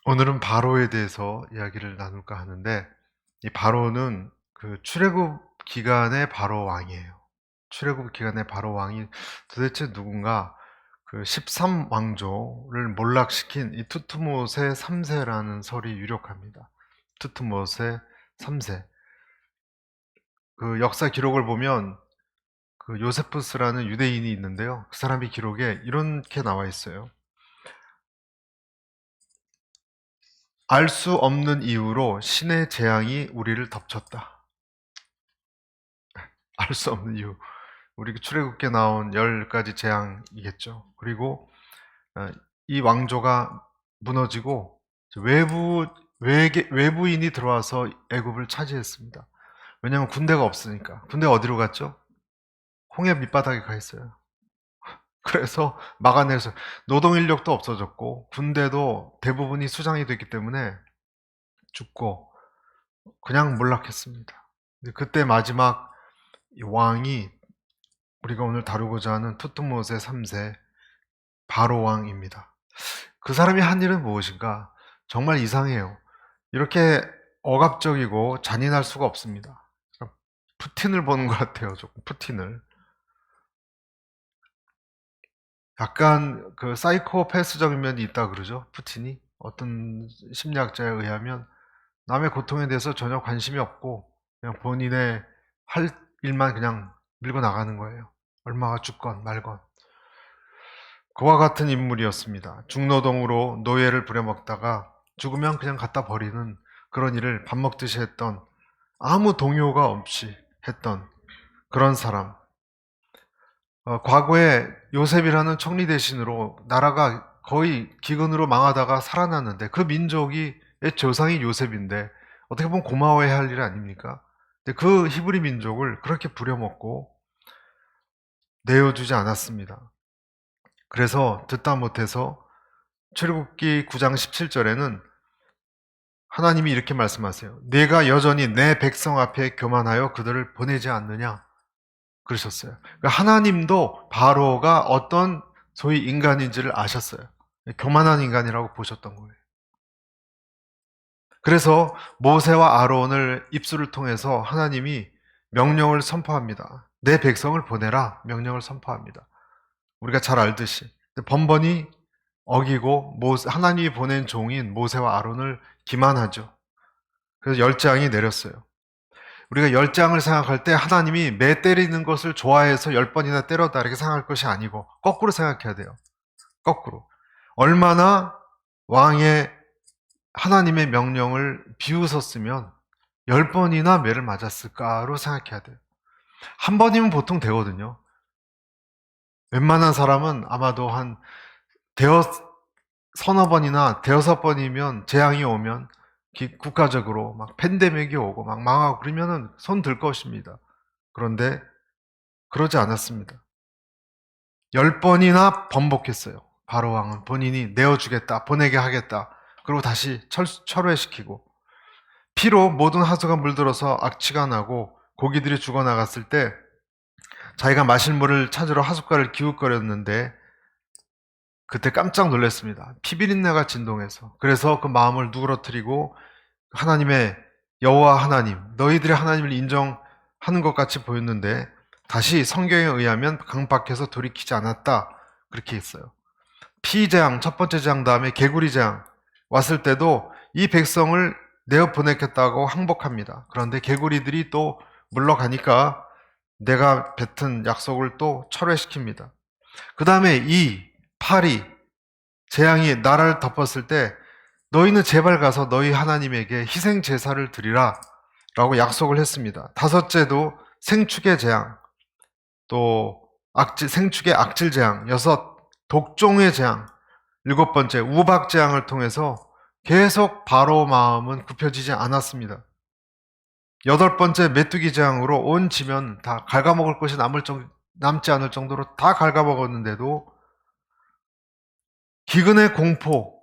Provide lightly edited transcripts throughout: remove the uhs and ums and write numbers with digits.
오늘은 바로에 대해서 이야기를 나눌까 하는데, 이 바로는 그 출애굽 기간의 바로 왕이에요. 출애굽 기간의 바로 왕이 도대체 누군가, 그 13왕조를 몰락시킨 이 투트모세 3세라는 설이 유력합니다. 투트모세 3세. 그 역사 기록을 보면 그 요세푸스라는 유대인이 있는데요. 그 사람의 기록에 이렇게 나와 있어요. 알 수 없는 이유로 신의 재앙이 우리를 덮쳤다. 알 수 없는 이유. 우리 출애굽기에 나온 10가지 재앙이겠죠. 그리고 이 왕조가 무너지고 외부인이 들어와서 애굽을 차지했습니다. 왜냐하면 군대가 없으니까. 군대가 어디로 갔죠? 홍해 밑바닥에 가 있어요. 그래서 막아내서 노동 인력도 없어졌고 군대도 대부분이 수장이 됐기 때문에 죽고 그냥 몰락했습니다. 그때 마지막 왕이 우리가 오늘 다루고자 하는 투트모세 3세 바로 왕입니다. 그 사람이 한 일은 무엇인가? 정말 이상해요. 이렇게 억압적이고 잔인할 수가 없습니다. 푸틴을 보는 것 같아요. 조금 푸틴을. 약간 그 사이코패스적인 면이 있다 그러죠. 푸틴이. 어떤 심리학자에 의하면 남의 고통에 대해서 전혀 관심이 없고 그냥 본인의 할 일만 그냥 밀고 나가는 거예요. 얼마가 죽건 말건. 그와 같은 인물이었습니다. 중노동으로 노예를 부려먹다가 죽으면 그냥 갖다 버리는 그런 일을 밥 먹듯이 했던, 아무 동요가 없이 했던 그런 사람. 과거에 요셉이라는 총리 대신으로 나라가 거의 기근으로 망하다가 살아났는데 그 민족이 조상이 요셉인데 어떻게 보면 고마워해야 할 일 아닙니까? 근데 그 히브리 민족을 그렇게 부려먹고 내어주지 않았습니다. 그래서 듣다 못해서 출애굽기 9장 17절에는 하나님이 이렇게 말씀하세요. 내가 여전히 내 백성 앞에 교만하여 그들을 보내지 않느냐? 그러셨어요. 그러니까 하나님도 바로가 어떤 소위 인간인지를 아셨어요. 교만한 인간이라고 보셨던 거예요. 그래서 모세와 아론을 입술을 통해서 하나님이 명령을 선포합니다. 내 백성을 보내라 명령을 선포합니다. 우리가 잘 알듯이 번번이 어기고 하나님이 보낸 종인 모세와 아론을 기만하죠. 그래서 10장이 내렸어요. 우리가 10장을 생각할 때 하나님이 매 때리는 것을 좋아해서 10번이나 때렸다 이렇게 생각할 것이 아니고 거꾸로 생각해야 돼요. 거꾸로. 얼마나 왕의 하나님의 명령을 비웃었으면 10번이나 매를 맞았을까로 생각해야 돼요. 한 번이면 보통 되거든요. 웬만한 사람은 아마도 한 서너 번이나 대여섯 번이면 재앙이 오면 국가적으로 막 팬데믹이 오고 막 망하고 그러면은 손 들 것입니다. 그런데 그러지 않았습니다. 10번이나 번복했어요. 바로 왕은 본인이 내어주겠다, 보내게 하겠다. 그리고 다시 철회시키고 피로 모든 하수가 물들어서 악취가 나고 고기들이 죽어나갔을 때 자기가 마실 물을 찾으러 하숫가를 기웃거렸는데 그때 깜짝 놀랐습니다. 피비린내가 진동해서. 그래서 그 마음을 누그러뜨리고 하나님의 여호와 하나님, 너희들의 하나님을 인정하는 것 같이 보였는데 다시 성경에 의하면 강박해서 돌이키지 않았다. 그렇게 했어요. 피재앙, 첫 번째 재앙 다음에 개구리 재앙 왔을 때도 이 백성을 내어 보내겠다고 항복합니다. 그런데 개구리들이 또 물러가니까 내가 뱉은 약속을 또 철회시킵니다. 그 다음에 파리, 재앙이 나라를 덮었을 때 너희는 제발 가서 너희 하나님에게 희생 제사를 드리라 라고 약속을 했습니다. 다섯째도 생축의 재앙, 또 생축의 악질 재앙, 독종의 재앙, 일곱 번째 우박 재앙을 통해서 계속 바로 마음은 굽혀지지 않았습니다. 여덟 번째 메뚜기 재앙으로 온 지면 다 갉아먹을 것이 남지 않을 정도로 다 갉아먹었는데도 기근의 공포,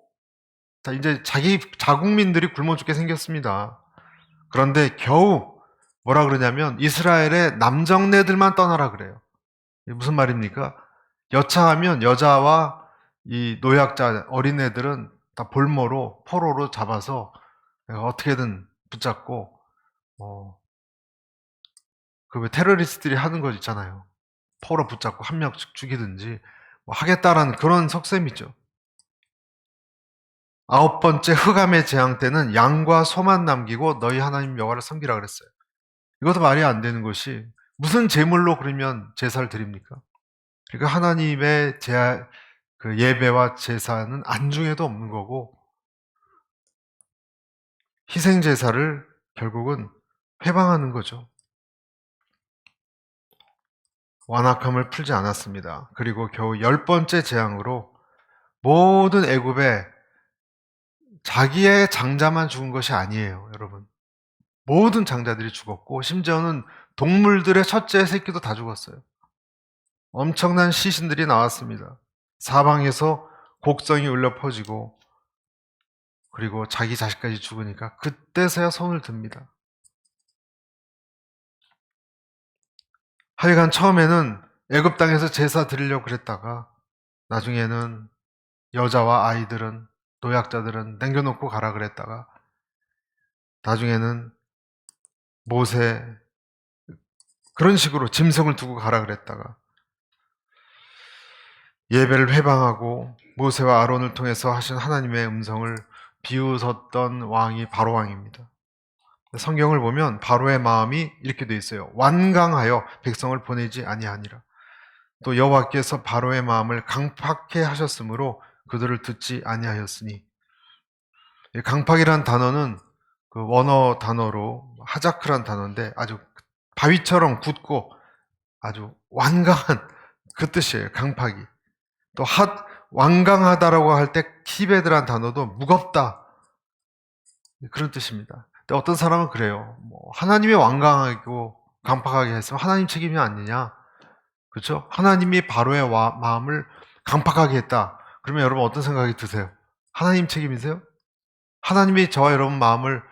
이제 자기 자국민들이 굶어 죽게 생겼습니다. 그런데 겨우 뭐라 그러냐면 이스라엘의 남정네들만 떠나라 그래요. 무슨 말입니까? 여차하면 여자와 이 노약자 어린애들은 다 볼모로 포로로 잡아서 어떻게든 붙잡고 그 왜 테러리스트들이 하는 거 있잖아요. 포로 붙잡고 한 명씩 죽이든지 뭐 하겠다라는 그런 속셈이죠. 9번째 흑암의 재앙 때는 양과 소만 남기고 너희 하나님 여호와를 섬기라 그랬어요. 이것도 말이 안 되는 것이 무슨 제물로 그러면 제사를 드립니까? 그러니까 하나님의 그 예배와 제사는 안중에도 없는 거고 희생 제사를 결국은 회방하는 거죠. 완악함을 풀지 않았습니다. 그리고 겨우 10번째 재앙으로 모든 애굽에 자기의 장자만 죽은 것이 아니에요, 여러분. 모든 장자들이 죽었고 심지어는 동물들의 첫째 새끼도 다 죽었어요. 엄청난 시신들이 나왔습니다. 사방에서 곡성이 울려 퍼지고 그리고 자기 자식까지 죽으니까 그때서야 손을 듭니다. 하여간 처음에는 애굽 땅에서 제사 드리려고 그랬다가 나중에는 여자와 아이들은 노약자들은 남겨놓고 가라 그랬다가 나중에는 모세 그런 식으로 짐승을 두고 가라 그랬다가 예배를 회방하고 모세와 아론을 통해서 하신 하나님의 음성을 비웃었던 왕이 바로 왕입니다. 성경을 보면 바로의 마음이 이렇게 돼 있어요. 완강하여 백성을 보내지 아니하니라. 또 여호와께서 바로의 마음을 강팍해 하셨으므로 그들을 듣지 아니하였으니. 강팍이란 단어는 그 원어 단어로 하자크란 단어인데 아주 바위처럼 굳고 아주 완강한 그 뜻이에요. 강팍이. 또 완강하다라고 할 때 키베드란 단어도 무겁다 그런 뜻입니다. 근데 어떤 사람은 그래요. 하나님이 완강하고 강팍하게 했으면 하나님 책임이 아니냐, 그렇죠? 하나님이 바로의 마음을 강팍하게 했다. 그러면 여러분 어떤 생각이 드세요? 하나님 책임이세요? 하나님이 저와 여러분 마음을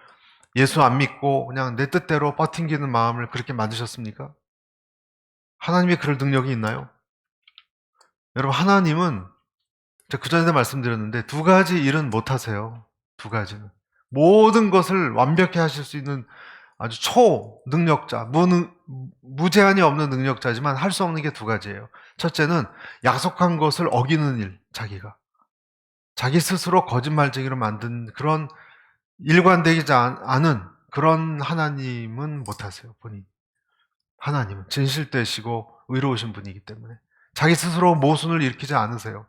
예수 안 믿고 그냥 내 뜻대로 버팅기는 마음을 그렇게 만드셨습니까? 하나님이 그럴 능력이 있나요? 여러분 하나님은 제가 그전에도 말씀드렸는데 두 가지 일은 못하세요. 두 가지는. 모든 것을 완벽히 하실 수 있는 아주 초능력자, 무제한이 없는 능력자지만 할 수 없는 게 두 가지예요. 첫째는 약속한 것을 어기는 일, 자기가. 자기 스스로 거짓말쟁이로 만든 그런 일관되지 않은 그런 하나님은 못하세요, 본인. 하나님은 진실되시고 의로우신 분이기 때문에. 자기 스스로 모순을 일으키지 않으세요.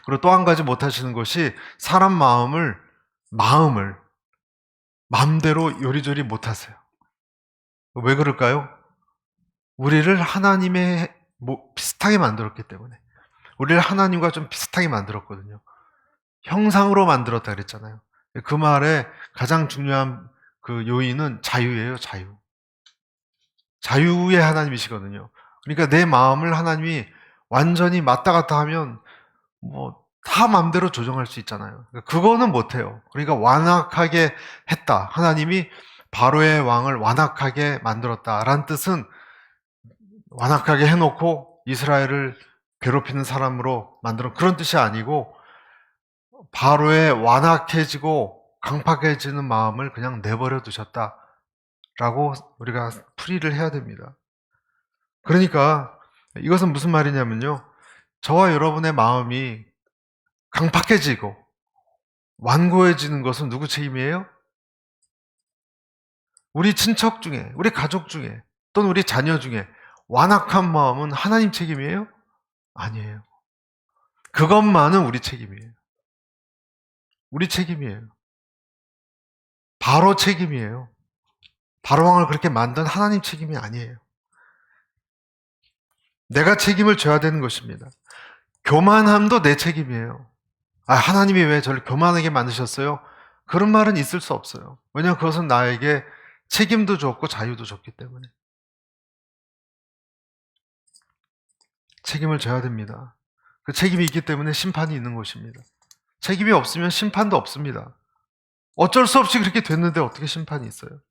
그리고 또 한 가지 못하시는 것이 사람 마음대로 요리조리 못하세요. 왜 그럴까요? 우리를 하나님의 비슷하게 만들었기 때문에. 우리를 하나님과 좀 비슷하게 만들었거든요. 형상으로 만들었다 그랬잖아요. 그 말에 가장 중요한 그 요인은 자유예요, 자유. 자유의 하나님이시거든요. 그러니까 내 마음을 하나님이 완전히 맞다 갔다 하면 다 마음대로 조정할 수 있잖아요. 그거는 못해요. 그러니까 완악하게 했다. 하나님이 바로의 왕을 완악하게 만들었다라는 뜻은 완악하게 해놓고 이스라엘을 괴롭히는 사람으로 만드는 그런 뜻이 아니고 바로의 완악해지고 강팍해지는 마음을 그냥 내버려 두셨다라고 우리가 풀이를 해야 됩니다. 그러니까 이것은 무슨 말이냐면요. 저와 여러분의 마음이 강팍해지고 완고해지는 것은 누구 책임이에요? 우리 친척 중에, 우리 가족 중에, 또는 우리 자녀 중에 완악한 마음은 하나님 책임이에요? 아니에요. 그것만은 우리 책임이에요. 우리 책임이에요. 바로 책임이에요. 바로 왕을 그렇게 만든 하나님 책임이 아니에요. 내가 책임을 져야 되는 것입니다. 교만함도 내 책임이에요. 하나님이 왜 저를 교만하게 만드셨어요? 그런 말은 있을 수 없어요. 왜냐하면 그것은 나에게 책임도 줬고 자유도 줬기 때문에. 책임을 져야 됩니다. 그 책임이 있기 때문에 심판이 있는 것입니다. 책임이 없으면 심판도 없습니다. 어쩔 수 없이 그렇게 됐는데 어떻게 심판이 있어요?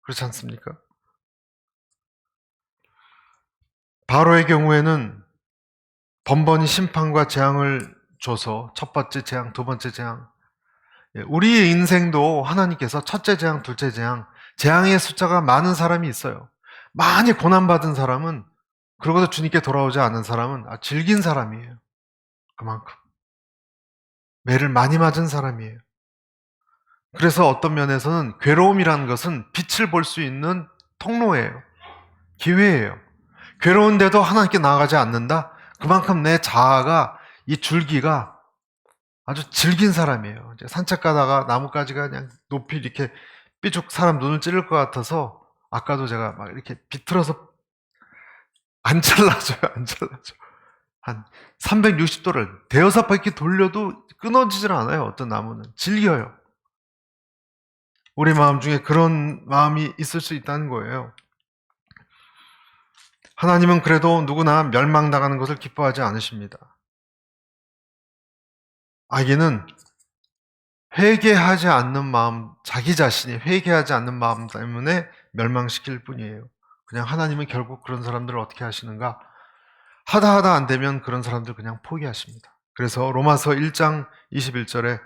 그렇지 않습니까? 바로의 경우에는 번번이 심판과 재앙을 줘서 첫 번째 재앙, 두 번째 재앙. 우리의 인생도 하나님께서 첫째 재앙, 둘째 재앙, 재앙의 숫자가 많은 사람이 있어요. 많이 고난받은 사람은, 그러고서 주님께 돌아오지 않은 사람은 질긴 사람이에요. 그만큼. 매를 많이 맞은 사람이에요. 그래서 어떤 면에서는 괴로움이라는 것은 빛을 볼 수 있는 통로예요. 기회예요. 괴로운데도 하나님께 나아가지 않는다? 그만큼 내 자아가, 이 줄기가 아주 질긴 사람이에요. 이제 산책 가다가 나뭇가지가 그냥 높이 이렇게 삐죽 사람 눈을 찌를 것 같아서 아까도 제가 막 이렇게 비틀어서 안 잘라줘요. 안 잘라줘. 한 360도를 대여섯 바퀴 돌려도 끊어지질 않아요. 어떤 나무는. 질겨요. 우리 마음 중에 그런 마음이 있을 수 있다는 거예요. 하나님은 그래도 누구나 멸망당하는 것을 기뻐하지 않으십니다. 악인은 회개하지 않는 마음, 자기 자신이 회개하지 않는 마음 때문에 멸망시킬 뿐이에요. 그냥 하나님은 결국 그런 사람들을 어떻게 하시는가? 하다 안 되면 그런 사람들 그냥 포기하십니다. 그래서 로마서 1장 21절에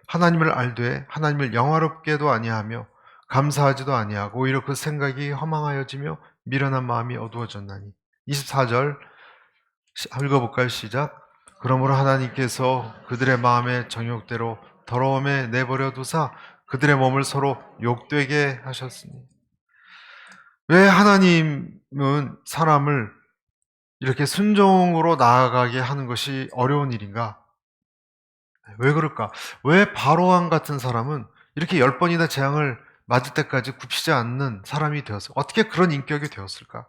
하나님을 알되 하나님을 영화롭게도 아니하며 감사하지도 아니하고 오히려 그 생각이 허망하여지며 미련한 마음이 어두워졌나니. 24절 읽어볼까요? 시작. 그러므로 하나님께서 그들의 마음의 정욕대로 더러움에 내버려 두사 그들의 몸을 서로 욕되게 하셨으니. 왜 하나님은 사람을 이렇게 순종으로 나아가게 하는 것이 어려운 일인가? 왜 그럴까? 왜 바로왕 같은 사람은 이렇게 10번이나 재앙을 맞을 때까지 굽히지 않는 사람이 되었을까? 어떻게 그런 인격이 되었을까?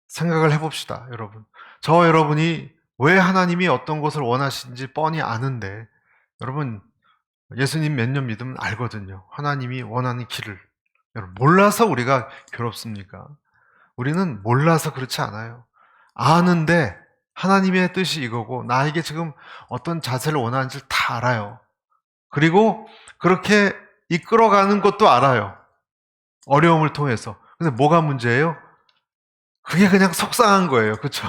생각을 해봅시다, 여러분. 저와 여러분이 왜 하나님이 어떤 것을 원하시는지 뻔히 아는데, 여러분, 예수님 몇 년 믿으면 알거든요. 하나님이 원하는 길을. 여러분, 몰라서 우리가 괴롭습니까? 우리는 몰라서 그렇지 않아요. 아는데, 하나님의 뜻이 이거고, 나에게 지금 어떤 자세를 원하는지 다 알아요. 그리고 그렇게 이끌어가는 것도 알아요. 어려움을 통해서. 근데 뭐가 문제예요? 그게 그냥 속상한 거예요. 그렇죠?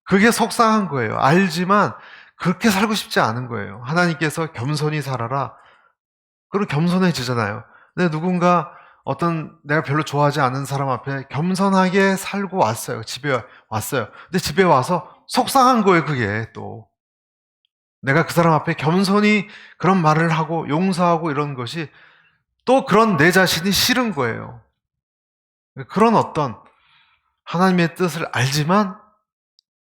그게 속상한 거예요. 알지만 그렇게 살고 싶지 않은 거예요. 하나님께서 겸손히 살아라. 그럼 겸손해지잖아요. 근데 누군가 어떤 내가 별로 좋아하지 않은 사람 앞에 겸손하게 살고 왔어요. 집에 왔어요. 근데 집에 와서 속상한 거예요. 그게 또. 내가 그 사람 앞에 겸손히 그런 말을 하고 용서하고 이런 것이 또 그런 내 자신이 싫은 거예요. 그런 어떤 하나님의 뜻을 알지만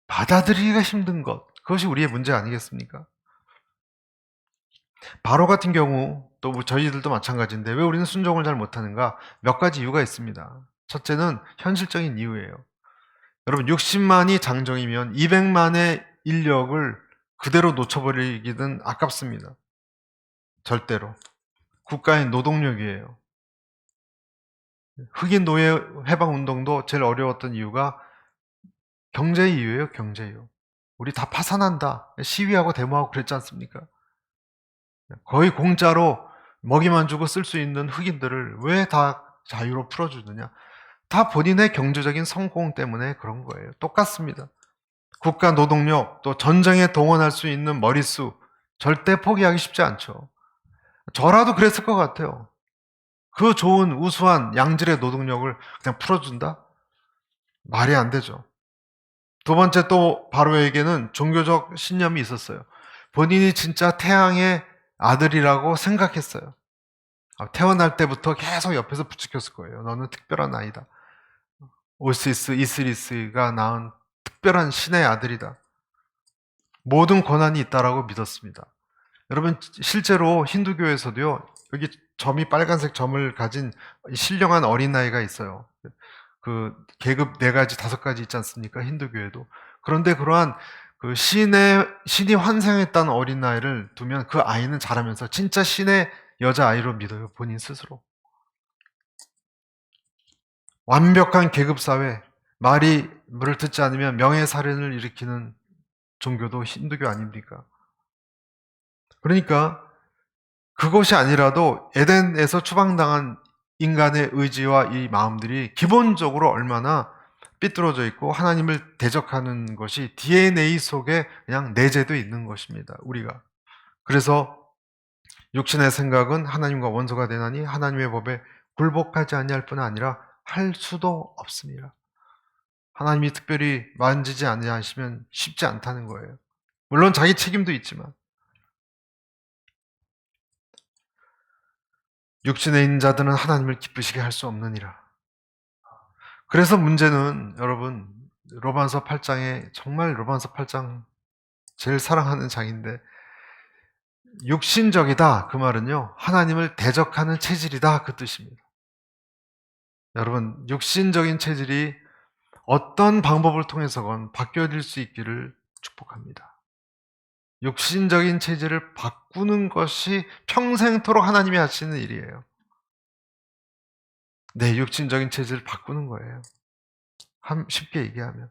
받아들이기가 힘든 것. 그것이 우리의 문제 아니겠습니까? 바로 같은 경우 또 저희들도 마찬가지인데 왜 우리는 순종을 잘 못하는가? 몇 가지 이유가 있습니다. 첫째는 현실적인 이유예요. 여러분 60만이 장정이면 200만의 인력을 그대로 놓쳐버리기는 아깝습니다. 절대로. 국가의 노동력이에요. 흑인 노예 해방운동도 제일 어려웠던 이유가 경제 이유예요. 경제 이유. 우리 다 파산한다. 시위하고 데모하고 그랬지 않습니까? 거의 공짜로 먹이만 주고 쓸 수 있는 흑인들을 왜 다 자유로 풀어주느냐? 다 본인의 경제적인 성공 때문에 그런 거예요. 똑같습니다. 국가 노동력, 또 전쟁에 동원할 수 있는 머릿수 절대 포기하기 쉽지 않죠. 저라도 그랬을 것 같아요. 그 좋은 우수한 양질의 노동력을 그냥 풀어준다? 말이 안 되죠. 두 번째 또 바로에게는 종교적 신념이 있었어요. 본인이 진짜 태양의 아들이라고 생각했어요. 태어날 때부터 계속 옆에서 부추겼을 거예요. 너는 특별한 아이다. 오시스, 이시리스가 낳은 특별한 신의 아들이다. 모든 권한이 있다라고 믿었습니다. 여러분 실제로 힌두교에서도요. 여기 점이 빨간색 점을 가진 신령한 어린아이가 있어요. 그 계급 4가지, 5가지 있지 않습니까? 힌두교에도. 그런데 그러한 그 신이 환생했다는 어린아이를 두면 그 아이는 자라면서 진짜 신의 여자아이로 믿어요. 본인 스스로. 완벽한 계급사회, 말을 듣지 않으면 명예살인을 일으키는 종교도 힌두교 아닙니까? 그러니까 그것이 아니라도 에덴에서 추방당한 인간의 의지와 이 마음들이 기본적으로 얼마나 삐뚤어져 있고 하나님을 대적하는 것이 DNA 속에 그냥 내재되어 있는 것입니다. 우리가. 그래서 육신의 생각은 하나님과 원수가 되나니 하나님의 법에 굴복하지 아니할 뿐 아니라 할 수도 없습니다. 하나님이 특별히 만지지 아니하시면 쉽지 않다는 거예요. 물론 자기 책임도 있지만 육신에 있는 자들은 하나님을 기쁘시게 할 수 없느니라. 그래서 문제는 여러분 로마서 8장에 정말 로마서 8장 제일 사랑하는 장인데 육신적이다 그 말은요 하나님을 대적하는 체질이다 그 뜻입니다. 여러분 육신적인 체질이 어떤 방법을 통해서건 바뀌어질 수 있기를 축복합니다. 육신적인 체질을 바꾸는 것이 평생토록 하나님이 하시는 일이에요. 내 육신적인 체질을 바꾸는 거예요. 쉽게 얘기하면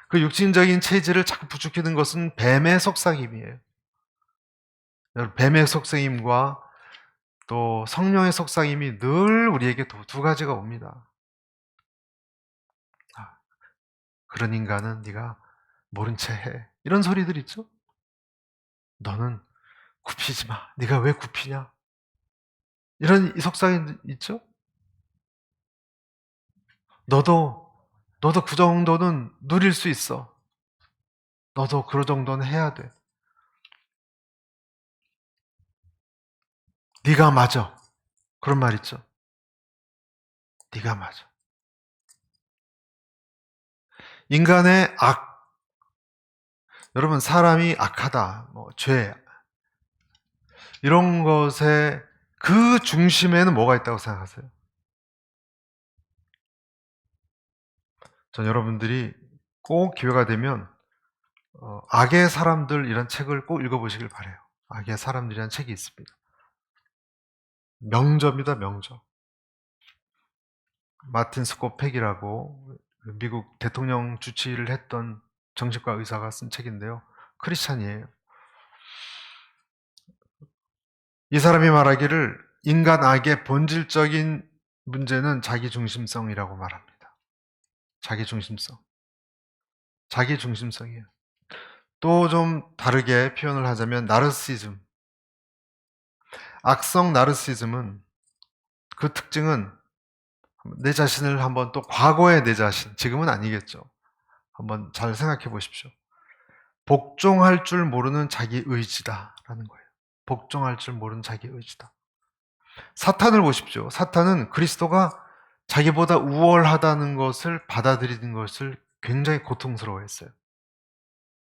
그 육신적인 체질을 자꾸 부추기는 것은 뱀의 속삭임이에요. 뱀의 속삭임과 또 성령의 속삭임이 늘 우리에게 두 가지가 옵니다. 그런 인간은 네가 모른 채 해. 이런 소리들 있죠? 너는 굽히지 마. 네가 왜 굽히냐? 이런 속삭임 있죠? 너도 그 정도는 누릴 수 있어. 너도 그 정도는 해야 돼. 네가 맞아. 그런 말 있죠. 네가 맞아. 인간의 여러분 사람이 악하다, 죄 이런 것의 그 중심에는 뭐가 있다고 생각하세요? 전 여러분들이 꼭 기회가 되면 악의 사람들 이런 책을 꼭 읽어보시길 바래요. 악의 사람들이라는 책이 있습니다. 명저입니다, 명저. 마틴 스코팩이라고 미국 대통령 주치의를 했던 정신과 의사가 쓴 책인데요. 크리스찬이에요. 이 사람이 말하기를 인간 악의 본질적인 문제는 자기중심성이라고 말합니다. 자기중심성. 자기중심성이에요. 또 좀 다르게 표현을 하자면 나르시즘. 악성 나르시즘은 그 특징은 내 자신을 한번 또 과거의 내 자신, 지금은 아니겠죠. 한번 잘 생각해 보십시오. 복종할 줄 모르는 자기 의지다라는 거예요. 복종할 줄 모르는 자기 의지다. 사탄을 보십시오. 사탄은 그리스도가 자기보다 우월하다는 것을 받아들이는 것을 굉장히 고통스러워했어요.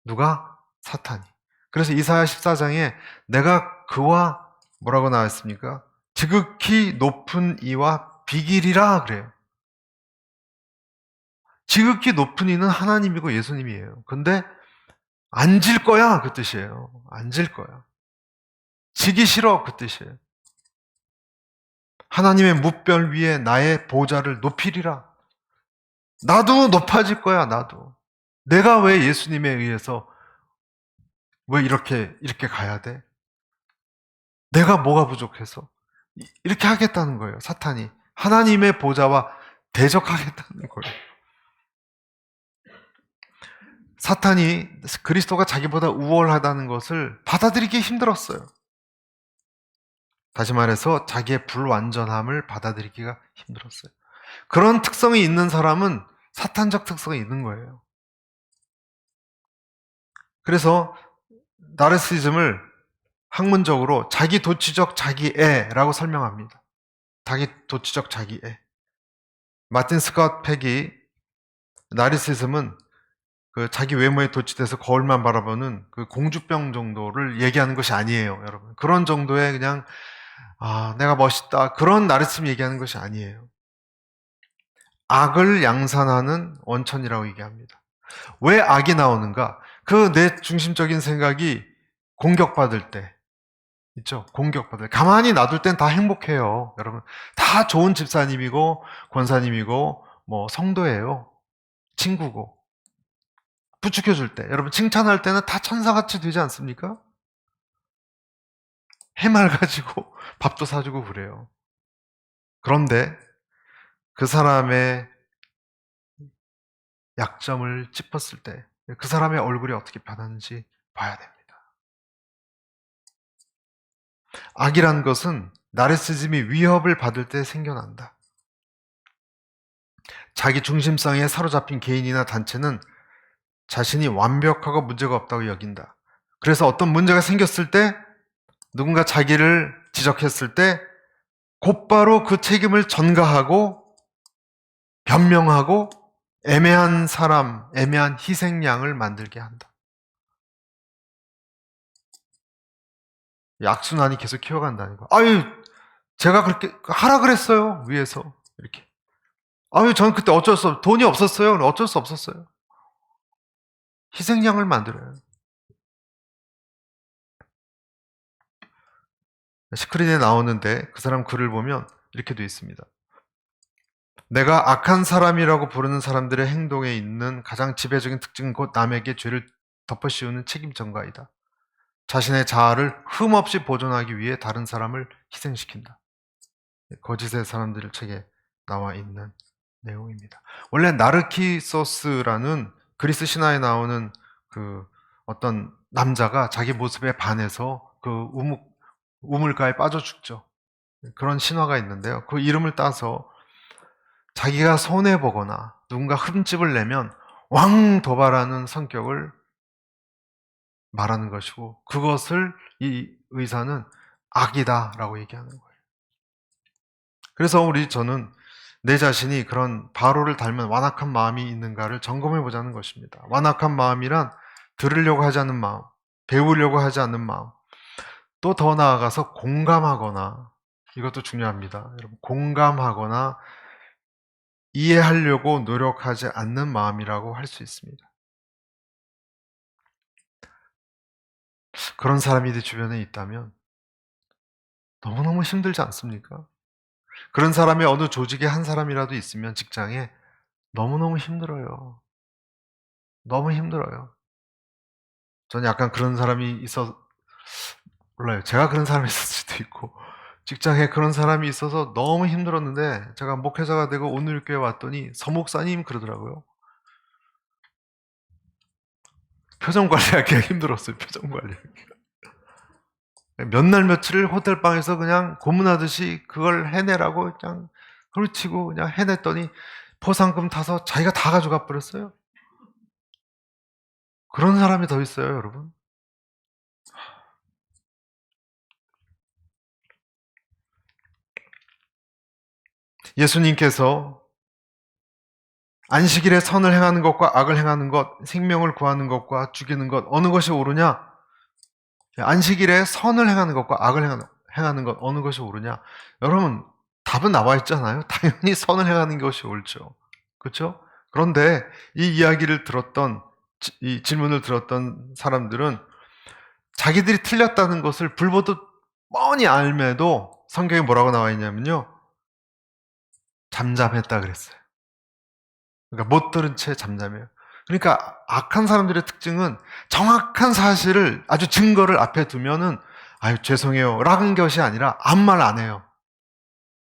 누가? 사탄이. 그래서 이사야 14장에 내가 그와 뭐라고 나왔습니까? 지극히 높은 이와 비길이라 그래요. 지극히 높은 이는 하나님이고 예수님이에요. 근데 앉을 거야 그 뜻이에요. 앉을 거야. 지기 싫어 그 뜻이에요. 하나님의 무별 위에 나의 보좌를 높이리라. 나도 높아질 거야 나도. 내가 왜 예수님에 의해서 왜 이렇게 가야 돼? 내가 뭐가 부족해서? 이렇게 하겠다는 거예요 사탄이. 하나님의 보좌와 대적하겠다는 거예요. 사탄이 그리스도가 자기보다 우월하다는 것을 받아들이기 힘들었어요. 다시 말해서 자기의 불완전함을 받아들이기가 힘들었어요. 그런 특성이 있는 사람은 사탄적 특성이 있는 거예요. 그래서 나르시즘을 학문적으로 자기도취적 자기애라고 설명합니다. 자기도취적 자기애. 마틴 스캇 팩이 나르시즘은 그 자기 외모에 도취돼서 거울만 바라보는 그 공주병 정도를 얘기하는 것이 아니에요, 여러분. 그런 정도의 그냥 내가 멋있다 그런 나르시즘 얘기하는 것이 아니에요. 악을 양산하는 원천이라고 얘기합니다. 왜 악이 나오는가? 그 내 중심적인 생각이 공격받을 때 있죠. 공격받을 때. 가만히 놔둘 땐 다 행복해요. 여러분 다 좋은 집사님이고 권사님이고 뭐 성도예요. 친구고 부축해줄 때 여러분 칭찬할 때는 다 천사같이 되지 않습니까? 해맑아지고 밥도 사주고 그래요. 그런데 그 사람의 약점을 짚었을 때 그 사람의 얼굴이 어떻게 변하는지 봐야 됩니다. 악이란 것은 나르시즘이 위협을 받을 때 생겨난다. 자기 중심성에 사로잡힌 개인이나 단체는 자신이 완벽하고 문제가 없다고 여긴다. 그래서 어떤 문제가 생겼을 때 누군가 자기를 지적했을 때 곧바로 그 책임을 전가하고 변명하고 애매한 사람, 애매한 희생양을 만들게 한다. 악순환이 계속 키워간다는 거. 아유, 제가 그렇게 하라 그랬어요. 위에서. 이렇게. 아유, 저는 그때 어쩔 수 돈이 없었어요. 어쩔 수 없었어요. 희생양을 만들어요. 시크릿에 나오는데 그 사람 글을 보면 이렇게 돼 있습니다. 내가 악한 사람이라고 부르는 사람들의 행동에 있는 가장 지배적인 특징은 곧 남에게 죄를 덮어씌우는 책임 전가이다. 자신의 자아를 흠없이 보존하기 위해 다른 사람을 희생시킨다. 거짓의 사람들 책에 나와 있는 내용입니다. 원래 나르키소스라는 그리스 신화에 나오는 그 어떤 남자가 자기 모습에 반해서 그 우물가에 빠져 죽죠. 그런 신화가 있는데요. 그 이름을 따서 자기가 손해보거나 누군가 흠집을 내면 왕도발하는 성격을 말하는 것이고 그것을 이 의사는 악이다라고 얘기하는 거예요. 그래서 저는 내 자신이 그런 바로를 닮은 완악한 마음이 있는가를 점검해 보자는 것입니다. 완악한 마음이란 들으려고 하지 않는 마음, 배우려고 하지 않는 마음, 또 더 나아가서 공감하거나, 이것도 중요합니다. 여러분, 공감하거나 이해하려고 노력하지 않는 마음이라고 할 수 있습니다. 그런 사람이 내 주변에 있다면 너무너무 힘들지 않습니까? 그런 사람이 어느 조직에 한 사람이라도 있으면 직장에 너무너무 힘들어요. 너무 힘들어요. 저는 약간 그런 사람이 몰라요. 제가 그런 사람이 있을 수도 있고, 직장에 그런 사람이 있어서 너무 힘들었는데, 제가 목회자가 되고 오늘교회 왔더니 서목사님 그러더라고요. 표정 관리하기가 힘들었어요. 표정 관리하기가. 몇 날 며칠을 호텔방에서 그냥 고문하듯이 그걸 해내라고 그냥 흐르치고 그냥 해냈더니 포상금 타서 자기가 다 가져가 버렸어요. 그런 사람이 더 있어요, 여러분. 예수님께서 안식일에 선을 행하는 것과 악을 행하는 것, 생명을 구하는 것과 죽이는 것, 어느 것이 옳으냐? 안식일에 선을 행하는 것과 악을 행하는 것, 어느 것이 옳으냐? 여러분, 답은 나와 있잖아요. 당연히 선을 행하는 것이 옳죠. 그렇죠? 그런데 이 이야기를 들었던, 이 질문을 들었던 사람들은 자기들이 틀렸다는 것을 불보듯 뻔히 알매도 성경에 뭐라고 나와 있냐면요. 잠잠했다 그랬어요. 그러니까 못 들은 채 잠잠해요. 그러니까 악한 사람들의 특징은 정확한 사실을 아주 증거를 앞에 두면은 아유 죄송해요 라는 것이 아니라 아무 말 안 해요.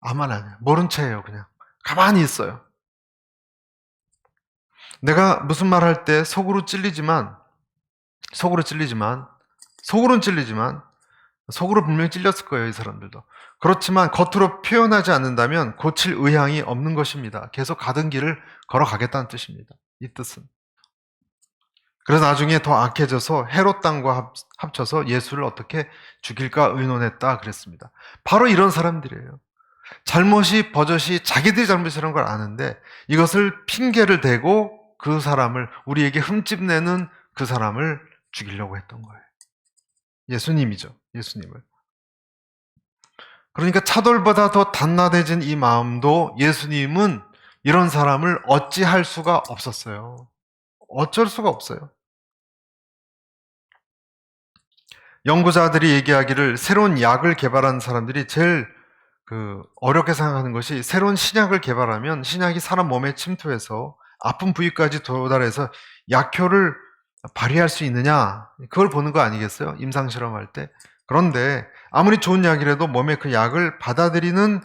아무 말 안 해요. 모른 채예요. 그냥 가만히 있어요. 내가 무슨 말 할 때 속으로는 찔리지만 속으로 분명히 찔렸을 거예요. 이 사람들도. 그렇지만 겉으로 표현하지 않는다면 고칠 의향이 없는 것입니다. 계속 가던 길을 걸어가겠다는 뜻입니다. 이 뜻은. 그래서 나중에 더 악해져서 헤롯 땅과 합쳐서 예수를 어떻게 죽일까 의논했다 그랬습니다. 바로 이런 사람들이에요. 잘못이 버젓이 자기들이 잘못이라는 걸 아는데 이것을 핑계를 대고 그 사람을 우리에게 흠집 내는 그 사람을 죽이려고 했던 거예요. 예수님이죠. 예수님을. 그러니까 차돌보다 더 단단해진 이 마음도 예수님은 이런 사람을 어찌할 수가 없었어요. 어쩔 수가 없어요. 연구자들이 얘기하기를 새로운 약을 개발한 사람들이 제일 어렵게 생각하는 것이 새로운 신약을 개발하면 신약이 사람 몸에 침투해서 아픈 부위까지 도달해서 약효를 발휘할 수 있느냐 그걸 보는 거 아니겠어요? 임상실험할 때. 그런데 아무리 좋은 약이라도 몸에 그 약을 받아들이는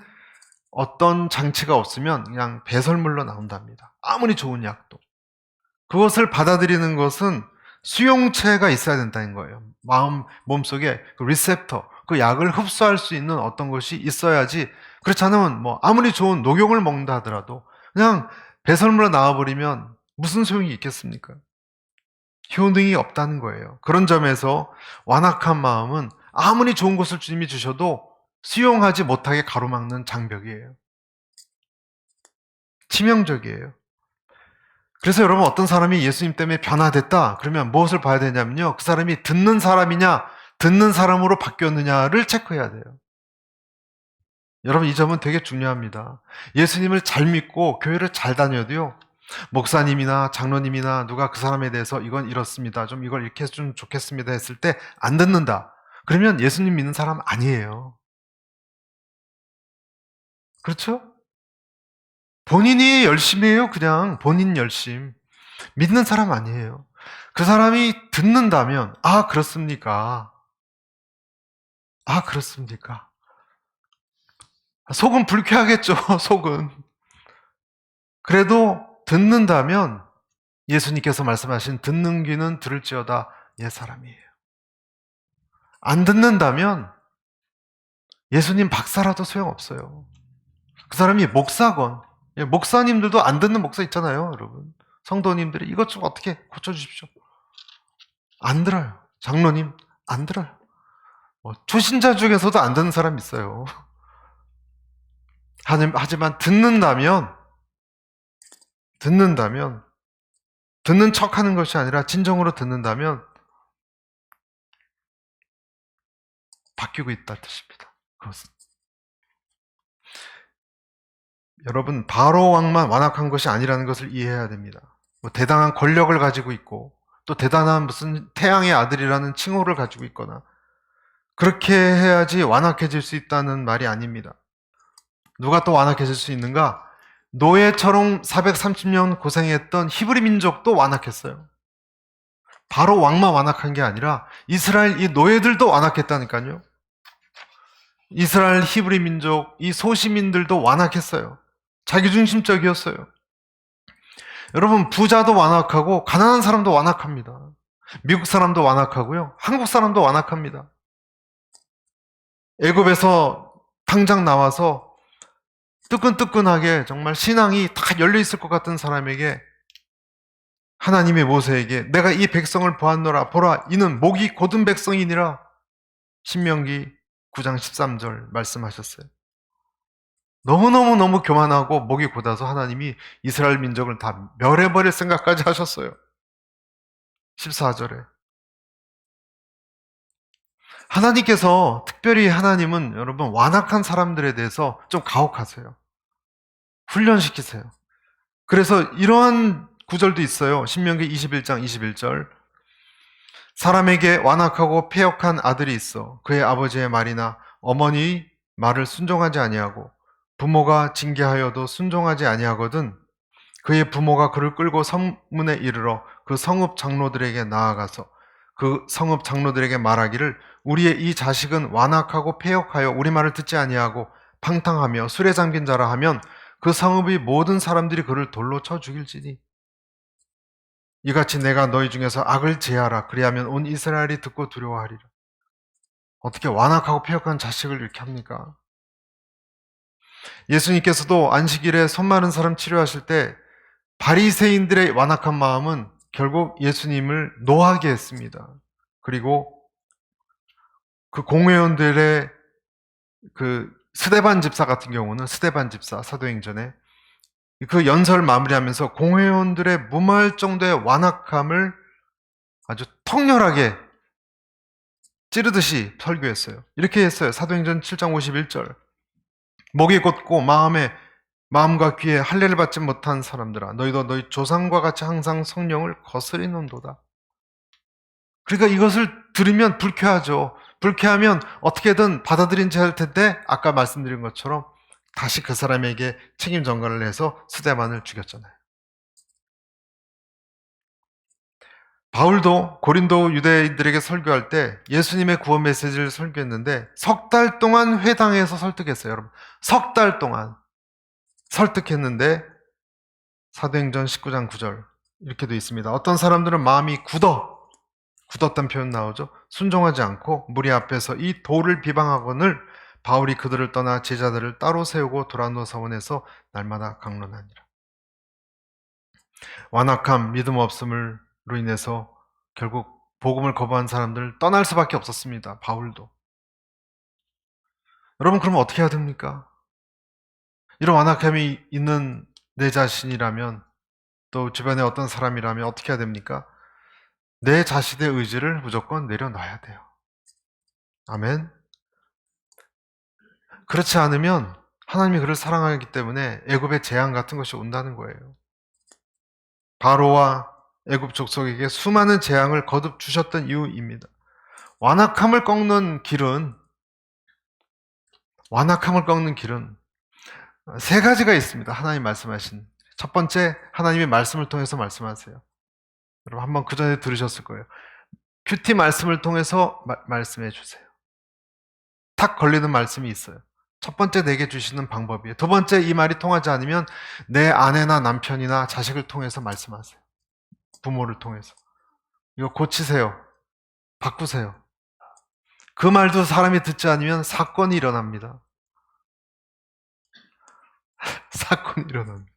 어떤 장치가 없으면 그냥 배설물로 나온답니다. 아무리 좋은 약도. 그것을 받아들이는 것은 수용체가 있어야 된다는 거예요. 몸속에 그 리셉터, 그 약을 흡수할 수 있는 어떤 것이 있어야지. 그렇지 않으면 뭐 아무리 좋은 녹용을 먹는다 하더라도 그냥 배설물로 나와버리면 무슨 소용이 있겠습니까? 효능이 없다는 거예요. 그런 점에서 완악한 마음은 아무리 좋은 것을 주님이 주셔도 수용하지 못하게 가로막는 장벽이에요. 치명적이에요. 그래서 여러분, 어떤 사람이 예수님 때문에 변화됐다 그러면 무엇을 봐야 되냐면요, 그 사람이 듣는 사람이냐 듣는 사람으로 바뀌었느냐를 체크해야 돼요. 여러분, 이 점은 되게 중요합니다. 예수님을 잘 믿고 교회를 잘 다녀도요, 목사님이나 장로님이나 누가 그 사람에 대해서 이건 이렇습니다, 좀 이걸 이렇게 해주면 좋겠습니다 했을 때 안 듣는다 그러면 예수님 믿는 사람 아니에요. 그렇죠? 본인이 열심히 해요. 그냥 본인 열심. 믿는 사람 아니에요. 그 사람이 듣는다면, 아, 그렇습니까? 아, 그렇습니까? 속은 불쾌하겠죠, 속은. 그래도 듣는다면 예수님께서 말씀하신 듣는 귀는 들을지어다 옛 사람이에요. 안 듣는다면 예수님 박사라도 소용없어요. 그 사람이 목사건, 목사님들도 안 듣는 목사 있잖아요, 여러분. 성도님들이 이것 좀 어떻게 고쳐주십시오. 안 들어요. 장로님, 안 들어요. 초신자 중에서도 안 듣는 사람 있어요. 하지만 듣는다면 듣는 척하는 것이 아니라 진정으로 듣는다면 바뀌고 있다는 뜻입니다. 그것은. 여러분, 바로 왕만 완악한 것이 아니라는 것을 이해해야 됩니다. 대단한 권력을 가지고 있고 또 대단한 무슨 태양의 아들이라는 칭호를 가지고 있거나 그렇게 해야지 완악해질 수 있다는 말이 아닙니다. 누가 또 완악해질 수 있는가? 노예처럼 430년 고생했던 히브리 민족도 완악했어요. 바로 왕만 완악한 게 아니라 이스라엘 이 노예들도 완악했다니까요. 이스라엘 히브리 민족 이 소시민들도 완악했어요. 자기중심적이었어요. 여러분, 부자도 완악하고 가난한 사람도 완악합니다. 미국 사람도 완악하고요, 한국 사람도 완악합니다. 애굽에서 당장 나와서 뜨끈뜨끈하게 정말 신앙이 다 열려있을 것 같은 사람에게 하나님의 모세에게 내가 이 백성을 보았노라, 보라 이는 목이 곧은 백성이니라, 신명기 9장 13절 말씀하셨어요. 너무 교만하고 목이 곧아서 하나님이 이스라엘 민족을 다 멸해버릴 생각까지 하셨어요. 14절에. 하나님께서 특별히 하나님은 여러분 완악한 사람들에 대해서 좀 가혹하세요. 훈련시키세요. 그래서 이러한 구절도 있어요. 신명기 21장 21절. 사람에게 완악하고 패역한 아들이 있어 그의 아버지의 말이나 어머니 말을 순종하지 아니하고 부모가 징계하여도 순종하지 아니하거든 그의 부모가 그를 끌고 성문에 이르러 그 성읍 장로들에게 나아가서 그 성읍 장로들에게 말하기를 우리의 이 자식은 완악하고 패역하여 우리 말을 듣지 아니하고 방탕하며 술에 잠긴 자라 하면 그 성읍의 모든 사람들이 그를 돌로 쳐 죽일지니 이같이 내가 너희 중에서 악을 제하라 그리하면 온 이스라엘이 듣고 두려워하리라. 어떻게 완악하고 패역한 자식을 이렇게 합니까? 예수님께서도 안식일에 손 마른 사람 치료하실 때 바리새인들의 완악한 마음은 결국 예수님을 노하게 했습니다. 그리고 그 공회원들의 그 스데반 집사 같은 경우는 스데반 집사 사도행전에 그 연설 마무리하면서 공회원들의 무마할 정도의 완악함을 아주 통렬하게 찌르듯이 설교했어요. 이렇게 했어요. 사도행전 7장 51절. 목이 곧고 마음과 귀에 할례를 받지 못한 사람들아 너희도 너희 조상과 같이 항상 성령을 거스리는도다. 그러니까 이것을 들으면 불쾌하죠. 불쾌하면 어떻게든 받아들인지 할 텐데 아까 말씀드린 것처럼 다시 그 사람에게 책임 전가를 해서 스데반을 죽였잖아요. 바울도 고린도 유대인들에게 설교할 때 예수님의 구원 메시지를 설교했는데 석 달 동안 회당에서 설득했어요. 여러분, 석 달 동안 설득했는데 사도행전 19장 9절 이렇게 돼 있습니다. 어떤 사람들은 마음이 굳었다는 표현 나오죠. 순종하지 않고 무리 앞에서 이 도를 비방하거늘 바울이 그들을 떠나 제자들을 따로 세우고 도란노 사원에서 날마다 강론하니라. 완악함, 믿음 없음으로 인해서 결국 복음을 거부한 사람들 떠날 수밖에 없었습니다. 바울도. 여러분 그러면 어떻게 해야 됩니까? 이런 완악함이 있는 내 자신이라면 또 주변에 어떤 사람이라면 어떻게 해야 됩니까? 내 자신의 의지를 무조건 내려놔야 돼요. 아멘. 그렇지 않으면 하나님이 그를 사랑하기 때문에 애굽의 재앙 같은 것이 온다는 거예요. 바로와 애굽 족속에게 수많은 재앙을 거듭 주셨던 이유입니다. 완악함을 꺾는 길은 세 가지가 있습니다. 하나님 말씀하신. 첫 번째, 하나님의 말씀을 통해서 말씀하세요. 여러분 한번 그 전에 들으셨을 거예요. 큐티 말씀을 통해서 말씀해 주세요. 탁 걸리는 말씀이 있어요. 첫 번째 내게 주시는 방법이에요. 두 번째 이 말이 통하지 않으면 내 아내나 남편이나 자식을 통해서 말씀하세요. 부모를 통해서. 이거 고치세요. 바꾸세요. 그 말도 사람이 듣지 않으면 사건이 일어납니다. 사건이 일어납니다.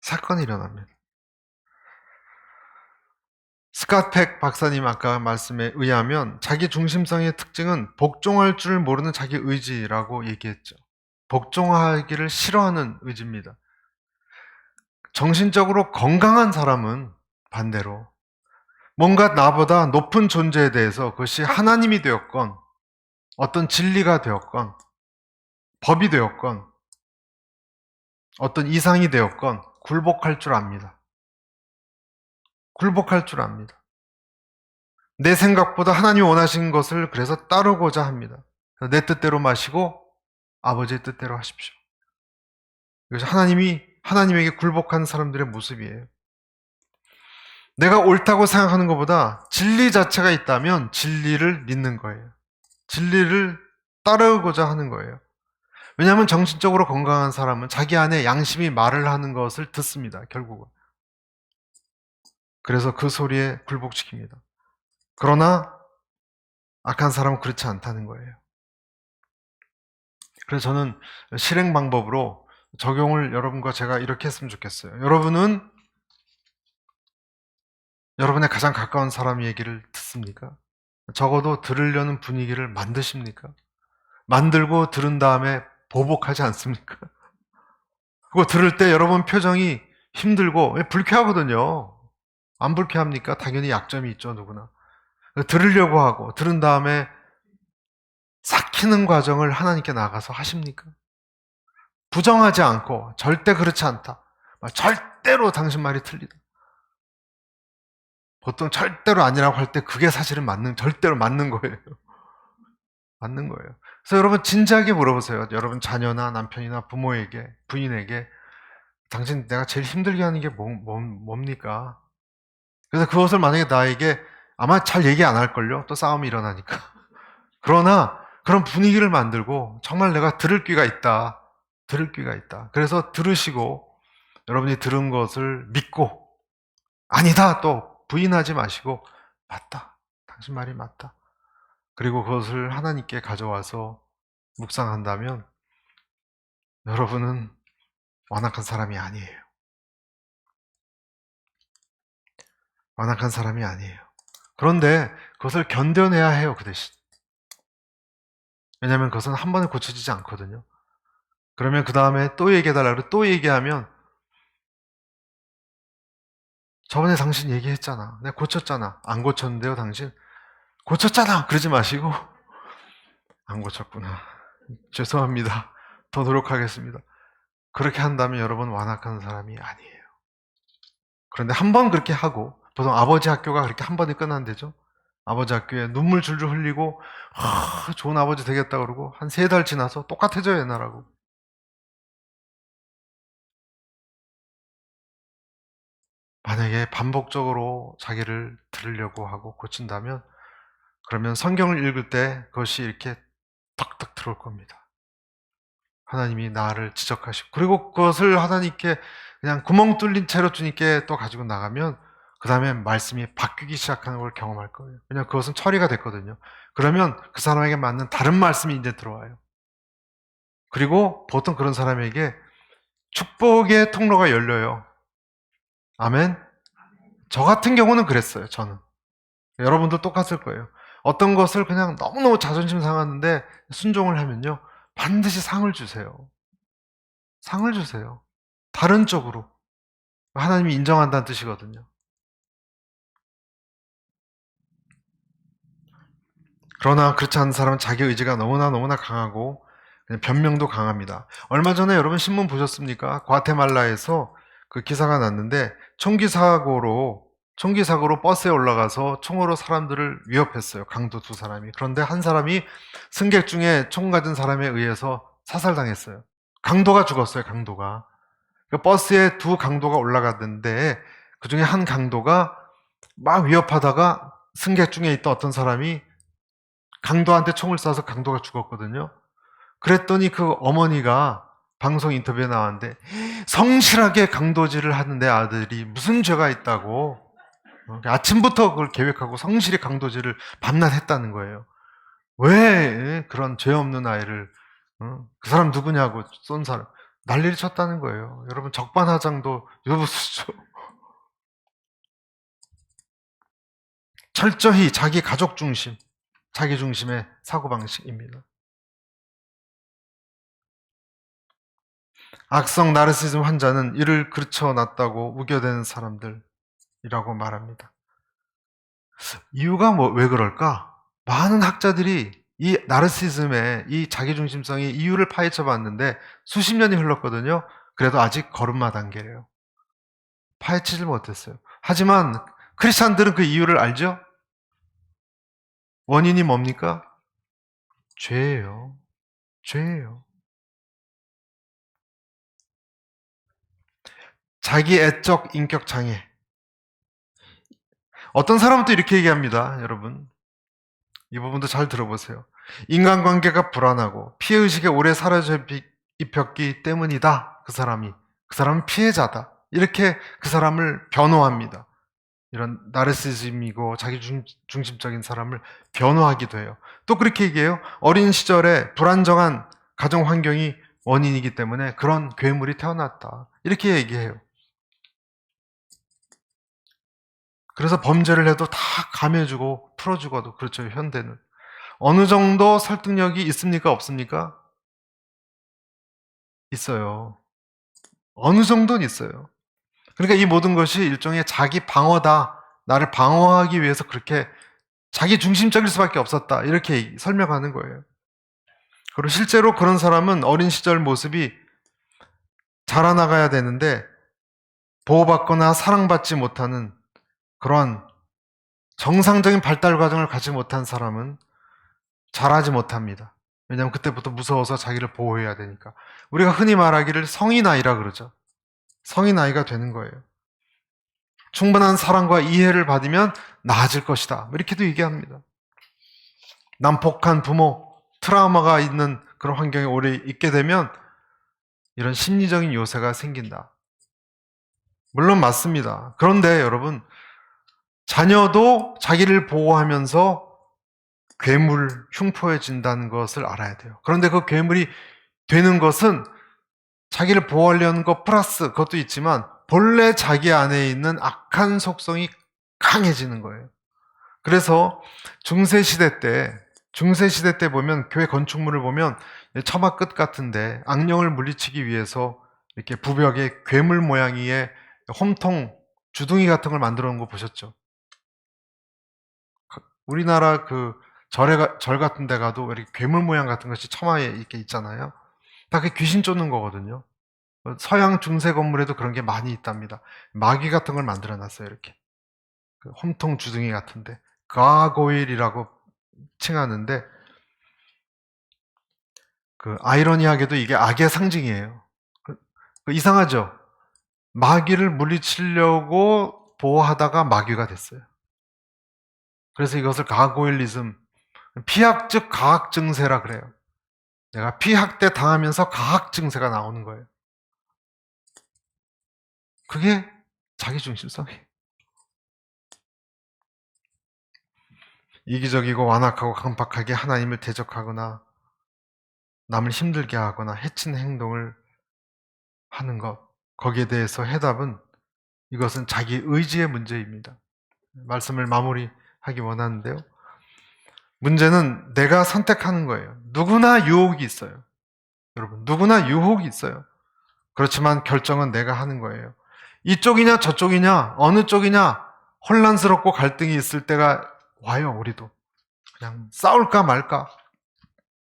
사건이 일어납니다. 스캇 팩 박사님 아까 말씀에 의하면 자기 중심성의 특징은 복종할 줄 모르는 자기 의지라고 얘기했죠. 복종하기를 싫어하는 의지입니다. 정신적으로 건강한 사람은 반대로 뭔가 나보다 높은 존재에 대해서 그것이 하나님이 되었건 어떤 진리가 되었건 법이 되었건 어떤 이상이 되었건 굴복할 줄 압니다. 굴복할 줄 압니다. 내 생각보다 하나님이 원하신 것을 그래서 따르고자 합니다. 내 뜻대로 마시고 아버지의 뜻대로 하십시오. 그래서 하나님에게 굴복한 사람들의 모습이에요. 내가 옳다고 생각하는 것보다 진리 자체가 있다면 진리를 믿는 거예요. 진리를 따르고자 하는 거예요. 왜냐하면 정신적으로 건강한 사람은 자기 안에 양심이 말을 하는 것을 듣습니다. 결국은. 그래서 그 소리에 굴복시킵니다. 그러나 악한 사람은 그렇지 않다는 거예요. 그래서 저는 실행 방법으로 적용을 여러분과 제가 이렇게 했으면 좋겠어요. 여러분은 여러분의 가장 가까운 사람 얘기를 듣습니까? 적어도 들으려는 분위기를 만드십니까? 만들고 들은 다음에 보복하지 않습니까? 그거 들을 때 여러분 표정이 힘들고 불쾌하거든요. 안 불쾌합니까? 당연히 약점이 있죠, 누구나. 들으려고 하고 들은 다음에 삭히는 과정을 하나님께 나가서 하십니까? 부정하지 않고 절대 그렇지 않다. 절대로 당신 말이 틀리다. 보통 절대로 아니라고 할 때 그게 사실은 절대로 맞는 거예요. 맞는 거예요. 그래서 여러분 진지하게 물어보세요. 여러분 자녀나 남편이나 부모에게, 부인에게 당신 내가 제일 힘들게 하는 게 뭡니까? 그래서 그것을 만약에 나에게 아마 잘 얘기 안 할걸요? 또 싸움이 일어나니까. 그러나 그런 분위기를 만들고 정말 내가 들을 귀가 있다. 들을 귀가 있다. 그래서 들으시고 여러분이 들은 것을 믿고 아니다 또 부인하지 마시고 맞다. 당신 말이 맞다. 그리고 그것을 하나님께 가져와서 묵상한다면 여러분은 완악한 사람이 아니에요. 완악한 사람이 아니에요. 그런데 그것을 견뎌내야 해요, 그 대신. 왜냐하면 그것은 한 번에 고쳐지지 않거든요. 그러면 그 다음에 또 얘기해달라고 그러고 또 얘기하면 저번에 당신 얘기했잖아. 내가 고쳤잖아. 안 고쳤는데요, 당신? 고쳤잖아! 그러지 마시고 안 고쳤구나. 죄송합니다. 더 노력하겠습니다. 그렇게 한다면 여러분 완악한 사람이 아니에요. 그런데 한 번 그렇게 하고 보통 아버지 학교가 그렇게 한 번에 끝난대죠. 아버지 학교에 눈물 줄줄 흘리고 좋은 아버지 되겠다 그러고 한 3달 지나서 똑같아져요, 옛날하고. 만약에 반복적으로 자기를 들으려고 하고 고친다면 그러면 성경을 읽을 때 그것이 이렇게 턱턱 들어올 겁니다. 하나님이 나를 지적하시고, 그리고 그것을 하나님께 그냥 구멍 뚫린 채로 주님께 또 가지고 나가면 그 다음에 말씀이 바뀌기 시작하는 걸 경험할 거예요. 왜냐하면 그것은 처리가 됐거든요. 그러면 그 사람에게 맞는 다른 말씀이 이제 들어와요. 그리고 보통 그런 사람에게 축복의 통로가 열려요. 아멘. 저 같은 경우는 그랬어요. 저는. 여러분도 똑같을 거예요. 어떤 것을 그냥 너무너무 자존심 상하는데 순종을 하면요, 반드시 상을 주세요. 상을 주세요. 다른 쪽으로. 하나님이 인정한다는 뜻이거든요. 그러나 그렇지 않은 사람은 자기 의지가 너무나 강하고 변명도 강합니다. 얼마 전에 여러분 신문 보셨습니까? 과테말라에서 그 기사가 났는데 총기 사고로 버스에 올라가서 총으로 사람들을 위협했어요. 강도 두 사람이. 그런데 한 사람이 승객 중에 총 가진 사람에 의해서 사살당했어요. 강도가 죽었어요. 강도가. 그 버스에 두 강도가 올라갔는데 그 중에 한 강도가 막 위협하다가 승객 중에 있던 어떤 사람이 강도한테 총을 쏴서 강도가 죽었거든요. 그랬더니 그 어머니가 방송 인터뷰에 나왔는데, 성실하게 강도질을 하는 내 아들이 무슨 죄가 있다고 아침부터 그걸 계획하고 성실히 강도질을 밤낮 했다는 거예요. 왜 그런 죄 없는 아이를, 그 사람 누구냐고 쏜 사람 난리를 쳤다는 거예요. 여러분, 적반하장도 여부수죠. 철저히 자기 가족 중심, 자기 중심의 사고방식입니다. 악성 나르시즘 환자는 이를 그르쳐놨다고 우겨대는 사람들이라고 말합니다. 이유가 왜 그럴까? 많은 학자들이 이 나르시즘의 이 자기중심성의 이유를 파헤쳐 봤는데 수십 년이 흘렀거든요. 그래도 아직 걸음마 단계래요. 파헤치질 못했어요. 하지만 크리스찬들은 그 이유를 알죠? 원인이 뭡니까? 죄예요. 죄예요. 자기 애적 인격 장애. 어떤 사람은 또 이렇게 얘기합니다, 여러분. 이 부분도 잘 들어보세요. 인간관계가 불안하고 피해의식에 오래 사라져 입혔기 때문이다. 그 사람은 피해자다. 이렇게 그 사람을 변호합니다. 이런 나르시즘이고 자기중심적인 사람을 변호하기도 해요. 또 그렇게 얘기해요. 어린 시절에 불안정한 가정 환경이 원인이기 때문에 그런 괴물이 태어났다. 이렇게 얘기해요. 그래서 범죄를 해도 다 감해주고 풀어주고도, 그렇죠, 현대는. 어느 정도 설득력이 있습니까? 없습니까? 있어요. 어느 정도는 있어요. 그러니까 이 모든 것이 일종의 자기 방어다. 나를 방어하기 위해서 그렇게 자기 중심적일 수밖에 없었다. 이렇게 설명하는 거예요. 그리고 실제로 그런 사람은 어린 시절 모습이 자라나가야 되는데 보호받거나 사랑받지 못하는 그런 정상적인 발달 과정을 갖지 못한 사람은 자라지 못합니다. 왜냐하면 그때부터 무서워서 자기를 보호해야 되니까. 우리가 흔히 말하기를 성인 아이라 그러죠. 성인 아이가 되는 거예요. 충분한 사랑과 이해를 받으면 나아질 것이다. 이렇게도 얘기합니다. 난폭한 부모, 트라우마가 있는 그런 환경에 오래 있게 되면 이런 심리적인 요새가 생긴다. 물론 맞습니다. 그런데 여러분, 자녀도 자기를 보호하면서 괴물, 흉포해진다는 것을 알아야 돼요. 그런데 그 괴물이 되는 것은 자기를 보호하려는 것 플러스 그것도 있지만 본래 자기 안에 있는 악한 속성이 강해지는 거예요. 그래서 중세시대 때 보면 교회 건축물을 보면 처마 끝 같은데 악령을 물리치기 위해서 이렇게 부벽에 괴물 모양의 홈통 주둥이 같은 걸 만들어 놓은 거 보셨죠? 우리나라 그 절 같은 데 가도 이렇게 괴물 모양 같은 것이 처마에 이렇게 있잖아요. 다 그게 귀신 쫓는 거거든요. 서양 중세 건물에도 그런 게 많이 있답니다. 마귀 같은 걸 만들어 놨어요, 이렇게. 그 홈통 주둥이 같은데. 가고일이라고 칭하는데, 그 아이러니하게도 이게 악의 상징이에요. 이상하죠? 마귀를 물리치려고 보호하다가 마귀가 됐어요. 그래서 이것을 가고일리즘, 피학 즉 과학 증세라 그래요. 내가 피학대 당하면서 가학 증세가 나오는 거예요. 그게 자기중심성이에요. 이기적이고 완악하고 강박하게 하나님을 대적하거나 남을 힘들게 하거나 해치는 행동을 하는 것, 거기에 대해서 해답은 이것은 자기 의지의 문제입니다. 말씀을 마무리하기 원하는데요. 문제는 내가 선택하는 거예요. 누구나 유혹이 있어요. 여러분, 누구나 유혹이 있어요. 그렇지만 결정은 내가 하는 거예요. 이쪽이냐 저쪽이냐 어느 쪽이냐 혼란스럽고 갈등이 있을 때가 와요. 우리도 그냥 싸울까 말까,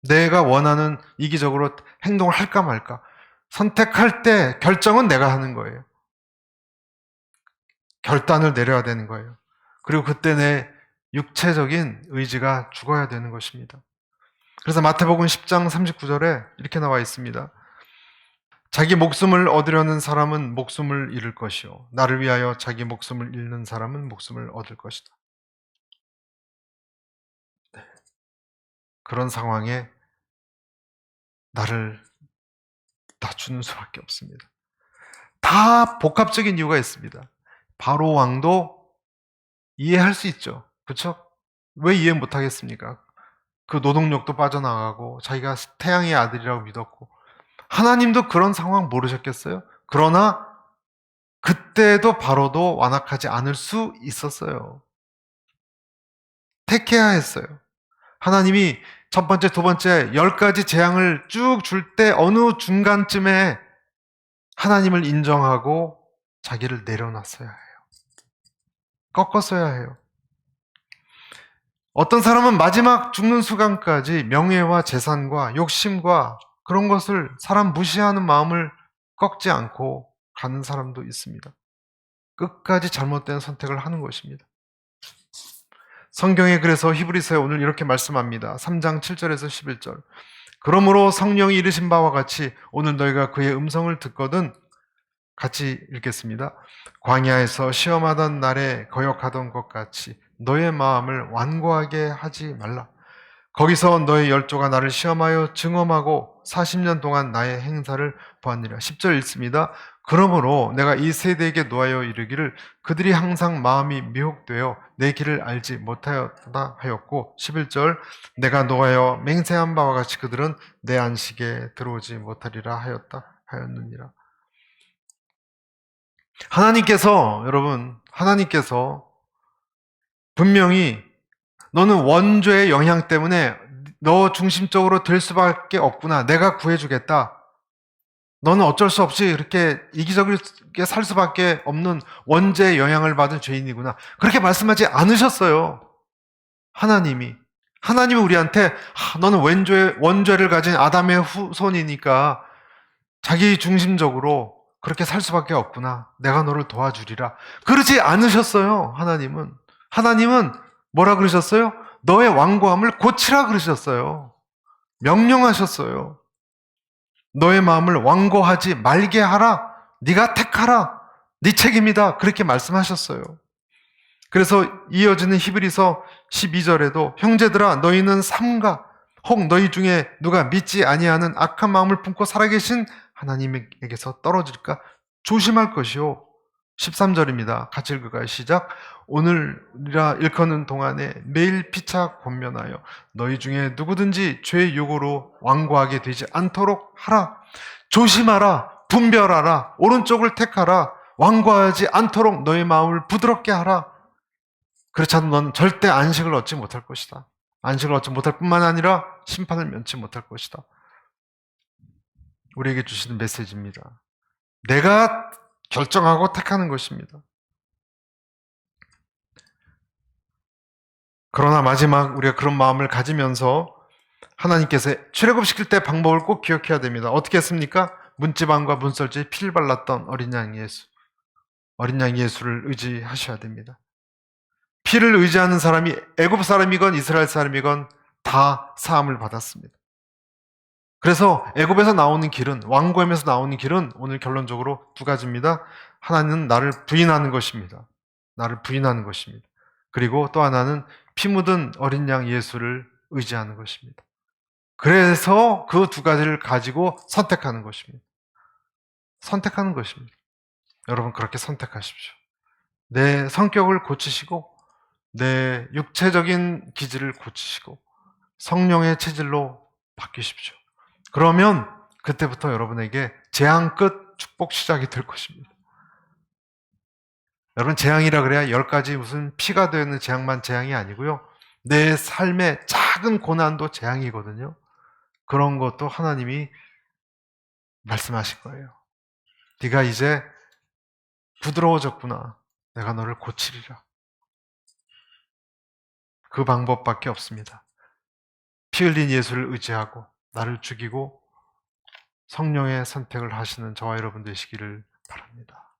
내가 원하는 이기적으로 행동을 할까 말까, 선택할 때 결정은 내가 하는 거예요. 결단을 내려야 되는 거예요. 그리고 그때 내 육체적인 의지가 죽어야 되는 것입니다. 그래서 마태복음 10장 39절에 이렇게 나와 있습니다. 자기 목숨을 얻으려는 사람은 목숨을 잃을 것이요 나를 위하여 자기 목숨을 잃는 사람은 목숨을 얻을 것이다. 그런 상황에 나를 낮추는 수밖에 없습니다. 다 복합적인 이유가 있습니다. 바로 왕도 이해할 수 있죠. 그렇죠? 왜 이해 못하겠습니까? 그 노동력도 빠져나가고 자기가 태양의 아들이라고 믿었고, 하나님도 그런 상황 모르셨겠어요? 그러나 그때도 바로도 완악하지 않을 수 있었어요. 택해야 했어요. 하나님이 첫 번째, 두 번째 10가지 재앙을 쭉 줄 때 어느 중간쯤에 하나님을 인정하고 자기를 내려놨어야 해요. 꺾었어야 해요. 어떤 사람은 마지막 죽는 순간까지 명예와 재산과 욕심과 그런 것을, 사람 무시하는 마음을 꺾지 않고 가는 사람도 있습니다. 끝까지 잘못된 선택을 하는 것입니다. 성경에 그래서 히브리서에 오늘 이렇게 말씀합니다. 3장 7절에서 11절. 그러므로 성령이 이르신 바와 같이 오늘 너희가 그의 음성을 듣거든, 같이 읽겠습니다. 광야에서 시험하던 날에 거역하던 것 같이 너의 마음을 완고하게 하지 말라. 거기서 너의 열조가 나를 시험하여 증험하고 40년 동안 나의 행사를 보았느니라. 10절 읽습니다. 그러므로 내가 이 세대에게 노하여 이르기를 그들이 항상 마음이 미혹되어 내 길을 알지 못하였다 하였고, 11절 내가 노하여 맹세한 바와 같이 그들은 내 안식에 들어오지 못하리라 하였느니라. 하나님께서 분명히 너는 원죄의 영향 때문에 너 중심적으로 될 수밖에 없구나, 내가 구해주겠다, 너는 어쩔 수 없이 이렇게 이기적이게 살 수밖에 없는 원죄의 영향을 받은 죄인이구나, 그렇게 말씀하지 않으셨어요. 하나님이 우리한테 너는 원죄를 가진 아담의 후손이니까 자기 중심적으로 그렇게 살 수밖에 없구나, 내가 너를 도와주리라, 그러지 않으셨어요. 하나님은 뭐라 그러셨어요? 너의 완고함을 고치라 그러셨어요. 명령하셨어요. 너의 마음을 완고하지 말게 하라, 네가 택하라, 네 책임이다, 그렇게 말씀하셨어요. 그래서 이어지는 히브리서 12절에도 형제들아 너희는 삼가 혹 너희 중에 누가 믿지 아니하는 악한 마음을 품고 살아계신 하나님에게서 떨어질까 조심할 것이요. 13절입니다. 같이 읽을까요? 시작. 오늘 우리가 일컫는 동안에 매일 피차 권면하여 너희 중에 누구든지 죄의 요구로 완고하게 되지 않도록 하라. 조심하라. 분별하라. 오른쪽을 택하라. 완고하지 않도록 너의 마음을 부드럽게 하라. 그렇지 않으면 너는 절대 안식을 얻지 못할 것이다. 안식을 얻지 못할 뿐만 아니라 심판을 면치 못할 것이다. 우리에게 주시는 메시지입니다. 내가 결정하고 택하는 것입니다. 그러나 마지막 우리가 그런 마음을 가지면서 하나님께서 출애굽시킬 때 방법을 꼭 기억해야 됩니다. 어떻게 했습니까? 문지방과 문설주에 피를 발랐던 어린 양 예수를 의지하셔야 됩니다. 피를 의지하는 사람이 애굽 사람이건 이스라엘 사람이건 다 사함을 받았습니다. 그래서 애굽에서 나오는 길은, 왕고함에서 나오는 길은 오늘 결론적으로 두 가지입니다. 하나는 나를 부인하는 것입니다. 그리고 또 하나는 피 묻은 어린 양 예수를 의지하는 것입니다. 그래서 그 두 가지를 가지고 선택하는 것입니다. 선택하는 것입니다. 여러분 그렇게 선택하십시오. 내 성격을 고치시고 내 육체적인 기질을 고치시고 성령의 체질로 바뀌십시오. 그러면 그때부터 여러분에게 재앙 끝 축복 시작이 될 것입니다. 여러분 재앙이라 그래야 10가지 무슨 피가 되는 재앙만 재앙이 아니고요. 내 삶의 작은 고난도 재앙이거든요. 그런 것도 하나님이 말씀하실 거예요. 네가 이제 부드러워졌구나. 내가 너를 고치리라. 그 방법밖에 없습니다. 피 흘린 예수를 의지하고 나를 죽이고 성령의 선택을 하시는 저와 여러분 되시기를 바랍니다.